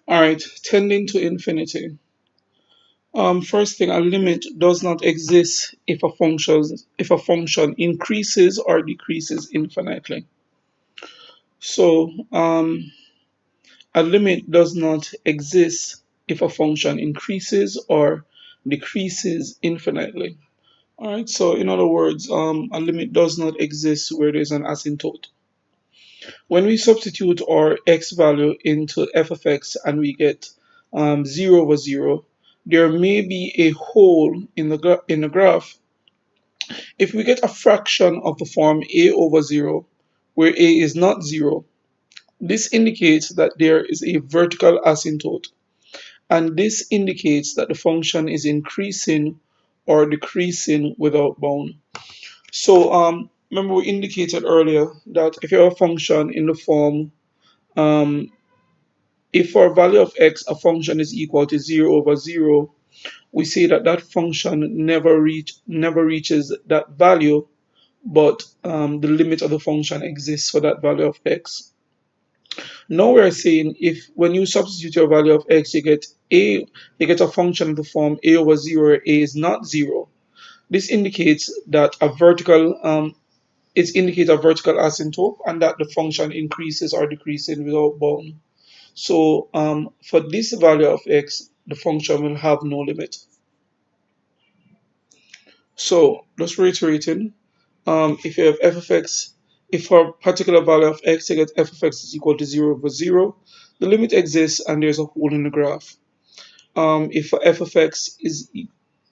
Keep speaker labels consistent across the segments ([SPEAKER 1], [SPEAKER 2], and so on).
[SPEAKER 1] All right, tending to infinity. First thing, a limit does not exist if a function increases or decreases infinitely. So a limit does not exist if a function increases or decreases infinitely. All right. So in other words, a limit does not exist where there's an asymptote. When we substitute our x value into f of x and we get 0 over 0, there may be a hole in the graph. If we get a fraction of the form a over 0, where a is not 0, this indicates that there is a vertical asymptote, and this indicates that the function is increasing or decreasing without bound. So remember we indicated earlier that if you have a function in the form um, if for a value of x a function is equal to 0 over 0, we say that that function never reaches that value, but the limit of the function exists for that value of x. Now we're saying if when you substitute your value of x, you get a function of the form a over 0 where a is not 0. This indicates that a vertical asymptote and that the function increases or decreases without bound. So for this value of x, the function will have no limit. So just reiterating, if you have f of x, if for a particular value of x, you get f of x is equal to 0 over 0, the limit exists and there's a hole in the graph. If for f of x is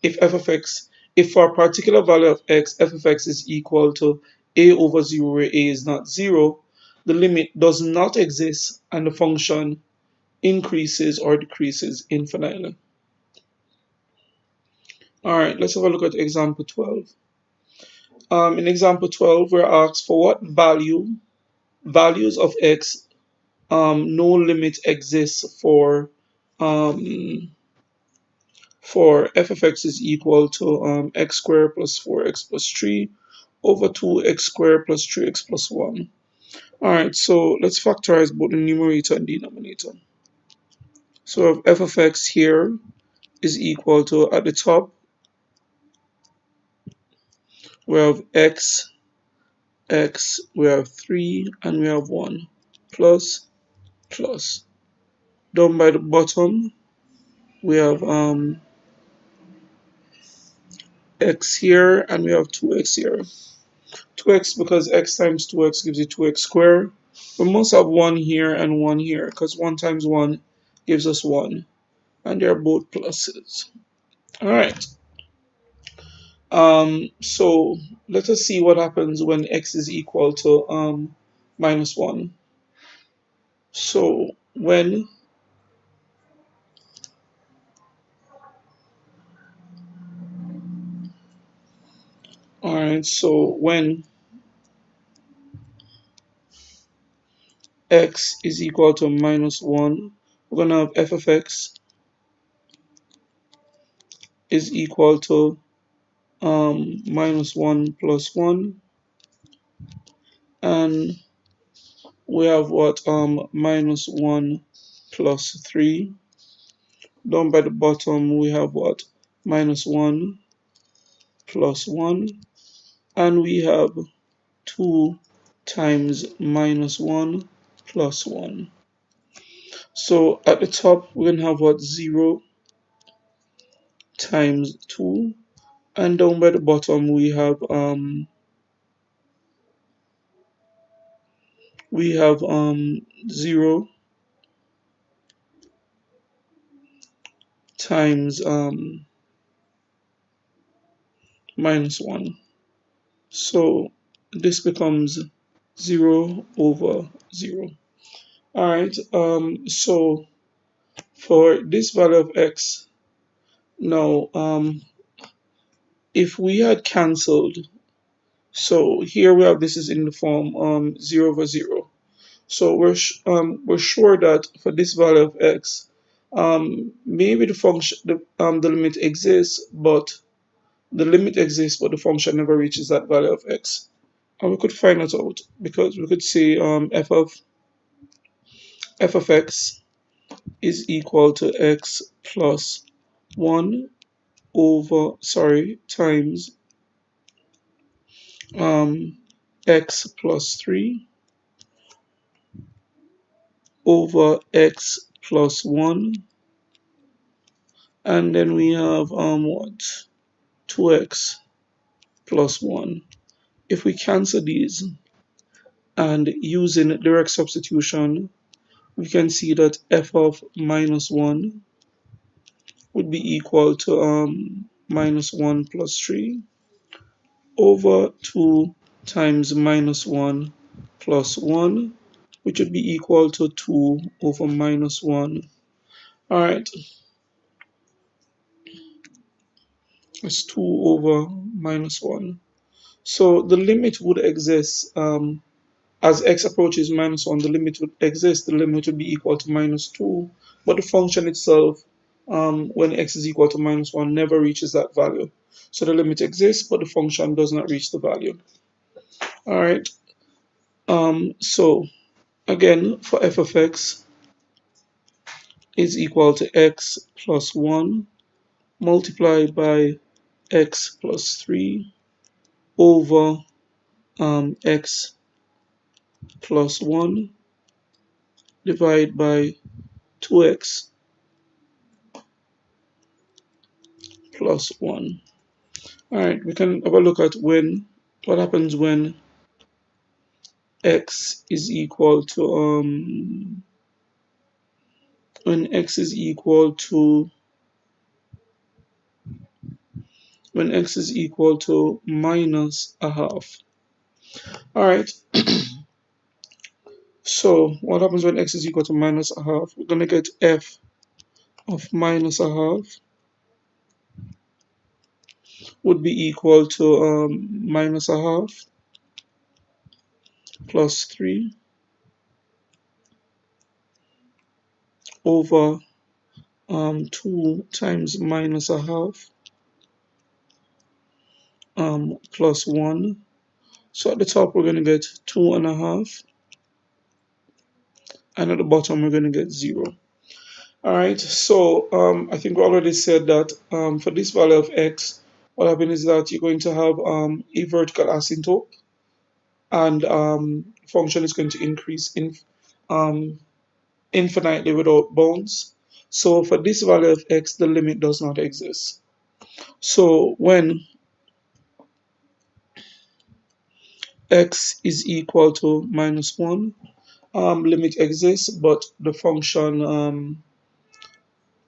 [SPEAKER 1] if f of x if for a particular value of x, f of x is equal to a over 0 where a is not 0, the limit does not exist and the function increases or decreases infinitely. All right, let's have a look at example 12. In example 12, we're asked for what values of x no limit exists um, for f of x is equal to x squared plus 4x plus 3 over 2x squared plus 3x plus 1. All right, so let's factorize both the numerator and denominator. So f of x here is equal to, at the top, we have x, we have 3, and we have 1, plus, plus. Down by the bottom, we have x here, and we have 2x here. 2x because x times 2x gives you 2x squared. We must have 1 here and 1 here, because 1 times 1 gives us 1, and they're both pluses. All right. So let us see what happens when x is equal to minus 1. So when x is equal to minus 1, we're going to have f of x is equal to minus 1 plus 1, and we have what minus 1 plus 3. Down by the bottom we have what minus 1 plus 1, and we have 2 times minus 1 plus 1. So at the top we're going to have what 0 times 2, and down by the bottom we have 0 times minus 1. So this becomes 0 over 0. All right, so for this value of x, now if we had cancelled, so here we have this is in the form 0 over 0. So we're sure that for this value of x, maybe the limit exists, but the function never reaches that value of x. And we could find it out because we could say f of x is equal to x plus 1 over, times x plus 3 over x plus 1, and then we have what, 2x plus 1. If we cancel these and using direct substitution, we can see that f of minus 1 would be equal to minus 1 plus 3 over 2 times minus 1 plus 1, which would be equal to 2 over minus 1. Alright, it's 2 over minus 1. So the limit would exist as x approaches minus 1, the limit would exist, the limit would be equal to minus 2, but the function itself, when x is equal to minus 1, never reaches that value. So the limit exists, but the function does not reach the value. Alright, so again, for f of x is equal to x plus 1 multiplied by x plus 3 over x plus 1 divided by 2x plus 1. Alright, we can have a look at what happens when x is equal to when x is equal to minus a half. Alright, so what happens when x is equal to minus a half? We're gonna get f of minus a half would be equal to minus a half plus 3 over 2 times minus a half plus 1. So at the top we're going to get 2.5, and at the bottom we're going to get 0. Alright, so I think we already said that for this value of x, what happens is that you're going to have a vertical asymptote, and function is going to increase infinitely without bounds. So for this value of x, the limit does not exist. So when x is equal to minus 1, limit exists, but the function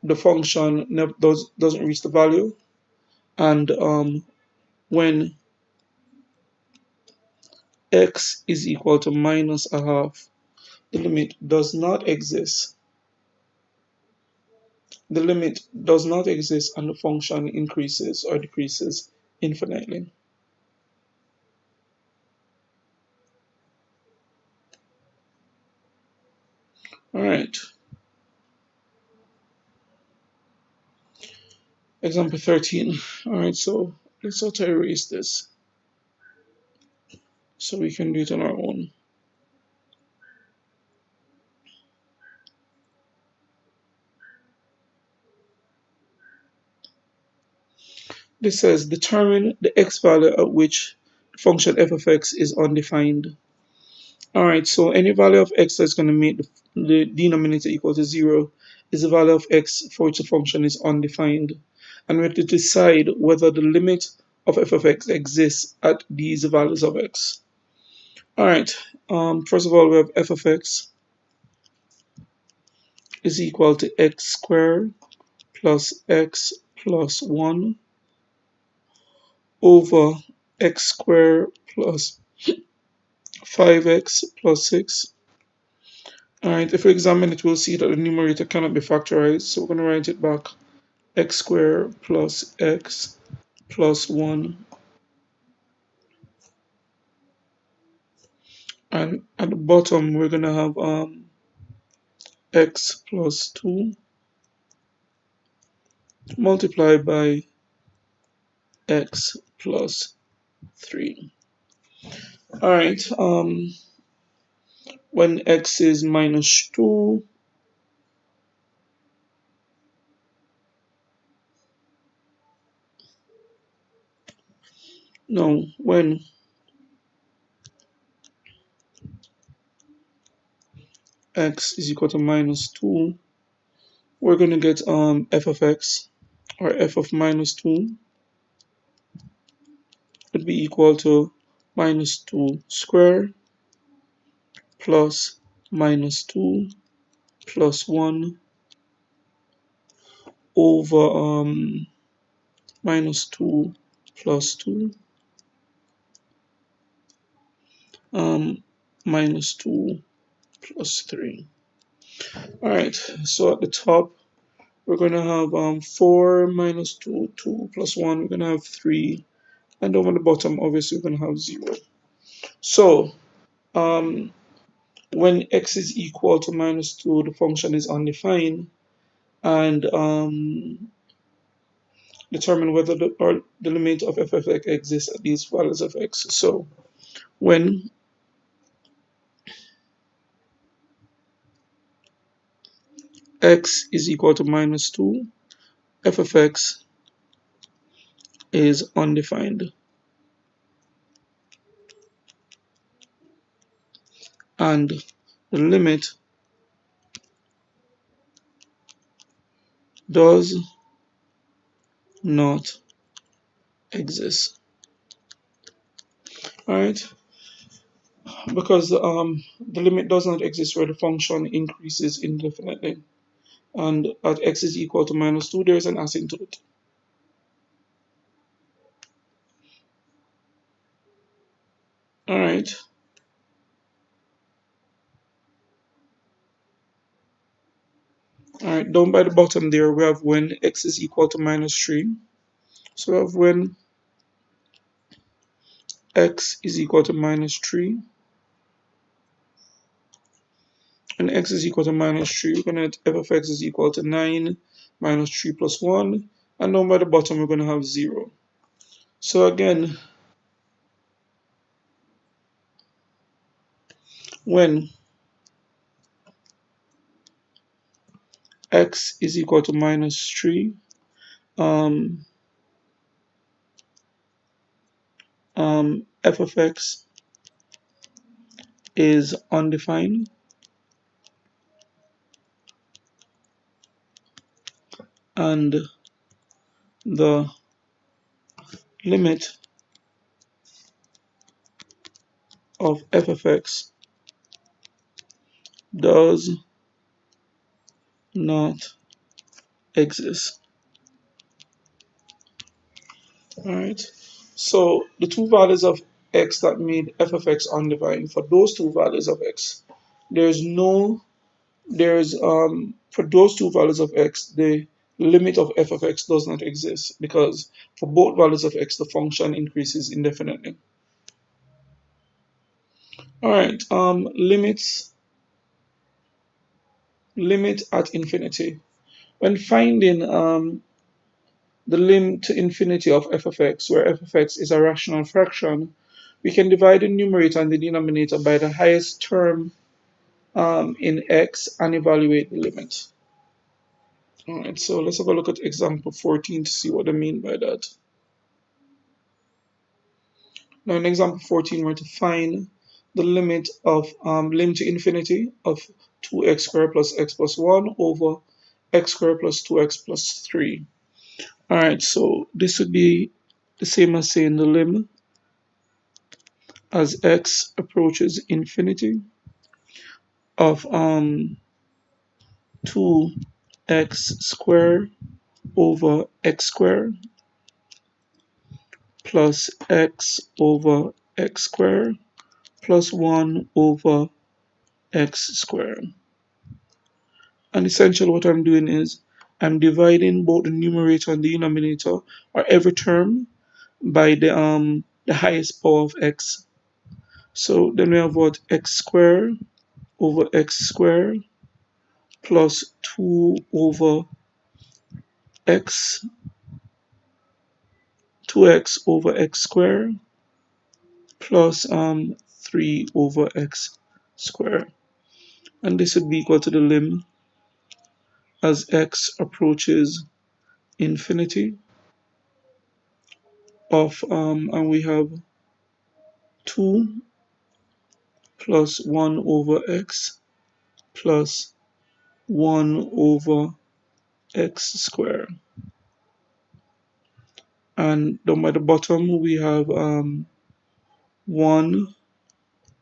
[SPEAKER 1] doesn't reach the value, and when x is equal to minus a half, the limit does not exist. The limit does not exist, and the function increases or decreases infinitely. All right. Example 13. All right, so let's sort of erase this so we can do it on our own. This says determine the x value at which the function f of x is undefined. Alright, so any value of x that's going to make the denominator equal to 0 is the value of x for which the function is undefined. And we have to decide whether the limit of f of x exists at these values of x. Alright, first of all, we have f of x is equal to x squared plus x plus 1 over x squared plus 5x plus 6. Alright, if we examine it, we'll see that the numerator cannot be factorized, so we're going to write it back. X squared plus x plus 1. And at the bottom, we're going to have x plus 2 multiplied by x plus 3. Alright, when x is minus 2, Now, when x is equal to minus 2, we're going to get f of x, or f of minus 2, would be equal to minus 2 squared plus minus 2 plus 1 over minus 2 plus 2 um, minus 2 plus 3. Alright, so at the top, we're going to have 4 minus 2, 2 plus 1, we're going to have 3. And over the bottom, obviously, we're going to have 0. So, when x is equal to minus 2, the function is undefined. And determine whether the limit of f of x exists at these values of x. So, when x is equal to minus 2, f of x is undefined. And the limit does not exist. Alright, because the limit does not exist where the function increases indefinitely. And at x is equal to minus 2, there is an asymptote. Alright, down by the bottom there, we have when x is equal to minus 3. So we have when x is equal to minus 3. And x is equal to minus 3, we're going to have f of x is equal to 9 minus 3 plus 1. And down by the bottom, we're going to have 0. So again, when x is equal to minus 3, f of x is undefined. And the limit of f of x does not exist. Alright, so the two values of x that made f of x undefined, for those two values of x, for those two values of x, the limit of f of x does not exist, because for both values of x, the function increases indefinitely. Alright, limit at infinity. When finding the limit to infinity of f of x, where f of x is a rational fraction, we can divide the numerator and the denominator by the highest term in x and evaluate the limit. Alright, so let's have a look at example 14 to see what I mean by that. Now in example 14, we're to find the limit of limit to infinity of 2x squared plus x plus 1 over x squared plus 2x plus 3. Alright, so this would be the same as saying the limit as x approaches infinity of 2x squared over x squared plus x over x squared plus 1 over x squared. And essentially what I'm doing is I'm dividing both the numerator and the denominator, or every term, by the highest power of x. So then we have what? X squared over x squared plus 2 over x, 2x over x squared plus 3 over x squared. And this would be equal to the limit as x approaches infinity of and we have 2 plus 1 over x plus 1 over x squared. And down at the bottom we have 1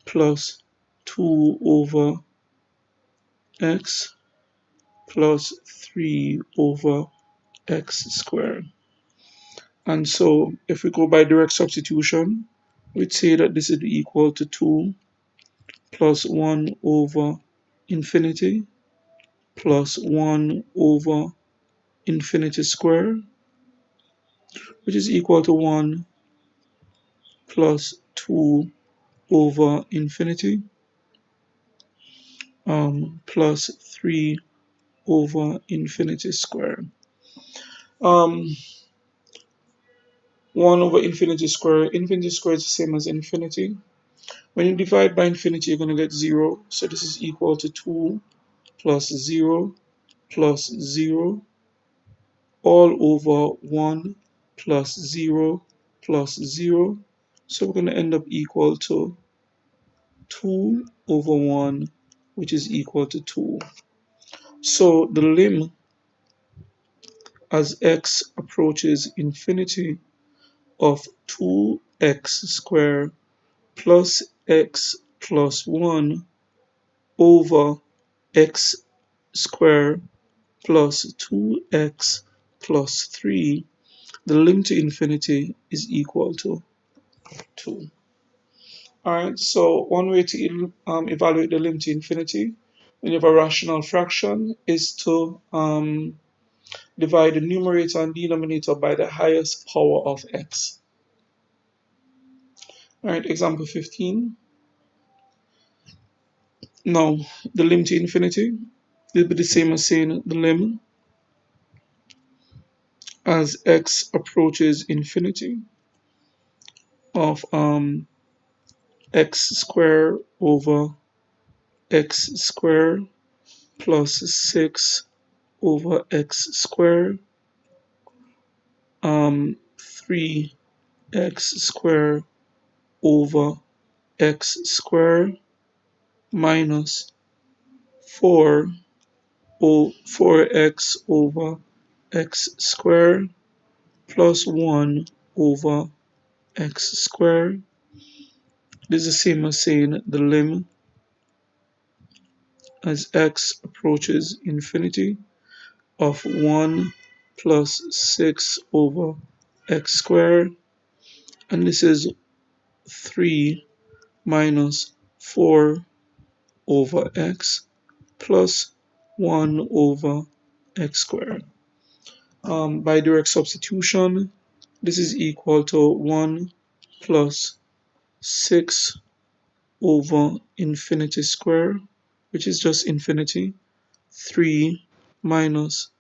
[SPEAKER 1] plus 2 over x plus 3 over x squared. And so if we go by direct substitution, we'd say that this is equal to 2 plus 1 over infinity plus 1 over infinity squared, which is equal to 1 plus 2 over infinity plus 3 over infinity squared. 1 over infinity squared is the same as infinity. When you divide by infinity, you're going to get 0. So this is equal to 2 plus 0 plus 0 all over 1 plus 0 plus 0. So we're going to end up equal to 2 over 1, which is equal to 2. So the lim as x approaches infinity of 2x squared plus x plus 1 over x squared plus 2x plus 3, the lim to infinity is equal to 2. Alright, so one way to evaluate the lim to infinity when you have a rational fraction is to divide the numerator and denominator by the highest power of x. Alright, example 15. Now, the lim to infinity will be the same as saying the lim as x approaches infinity of x squared over x squared plus 6 over x squared 3x squared over x squared minus 4x over x squared plus 1 over x squared. This is the same as saying the lim as x approaches infinity of 1 plus 6 over x squared, and this is 3 minus 4 over x plus 1 over x squared. By direct substitution, this is equal to 1 plus 6 over infinity squared, which is just infinity, 3 minus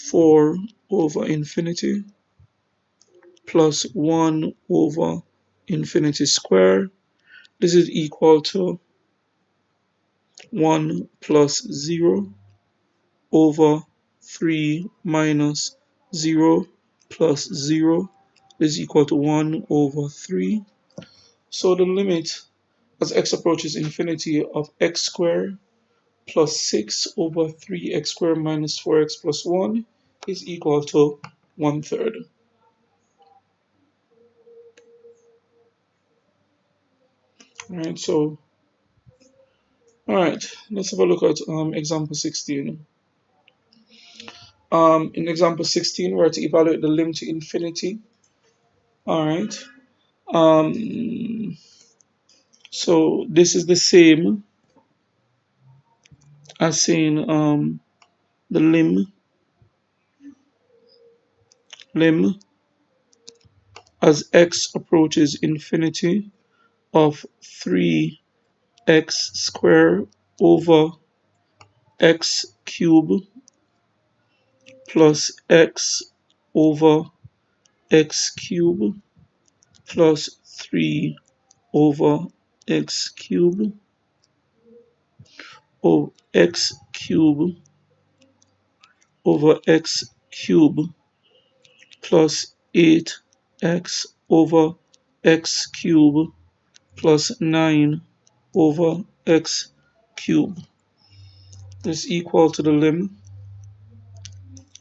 [SPEAKER 1] 4 over infinity plus 1 over infinity squared. This is equal to 1 plus 0 over 3 minus 0 plus 0 is equal to 1 over 3. So the limit as x approaches infinity of x squared plus 6 over 3x squared minus 4x plus 1 is equal to 1/3. Alright, let's have a look at example 16. In example 16, we're to evaluate the lim to infinity. Alright. So this is the same as saying the lim as x approaches infinity of 3x squared over x cubed plus x over x cubed plus 3 over x cubed or x cubed over x cubed plus 8x over x cubed plus 9 over x cubed is equal to the limit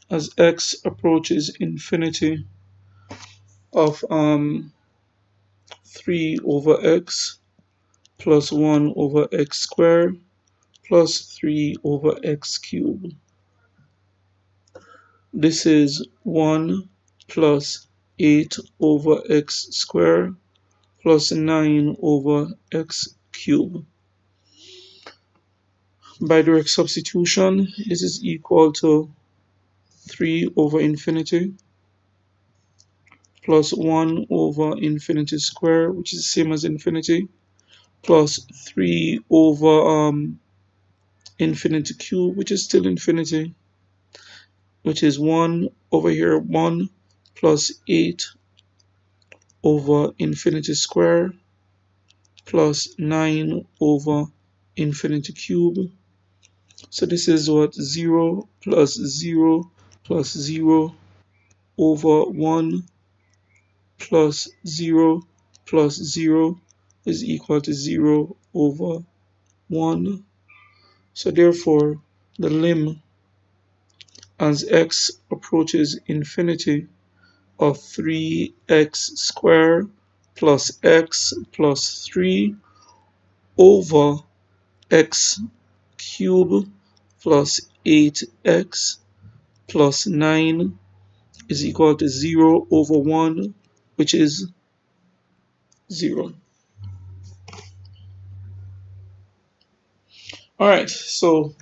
[SPEAKER 1] as x approaches infinity of 3 over x plus 1 over x squared plus 3 over x cubed. This is 1 plus 8 over x squared plus 9 over x cubed. By direct substitution, this is equal to 3 over infinity plus 1 over infinity squared, which is the same as infinity, plus 3 over infinity cube, which is still infinity, which is 1 over here, 1 plus 8 over infinity square plus 9 over infinity cube. So this is what 0 plus 0 plus 0 over 1 plus 0 plus 0 is equal to 0 over 1. So therefore, the limit as x approaches infinity of 3x squared plus x plus 3 over x cubed plus 8x plus 9 is equal to 0 over 1, which is 0. Alright, so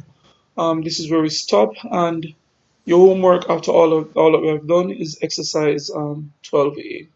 [SPEAKER 1] this is where we stop, and your homework after all that we have done is exercise 12A.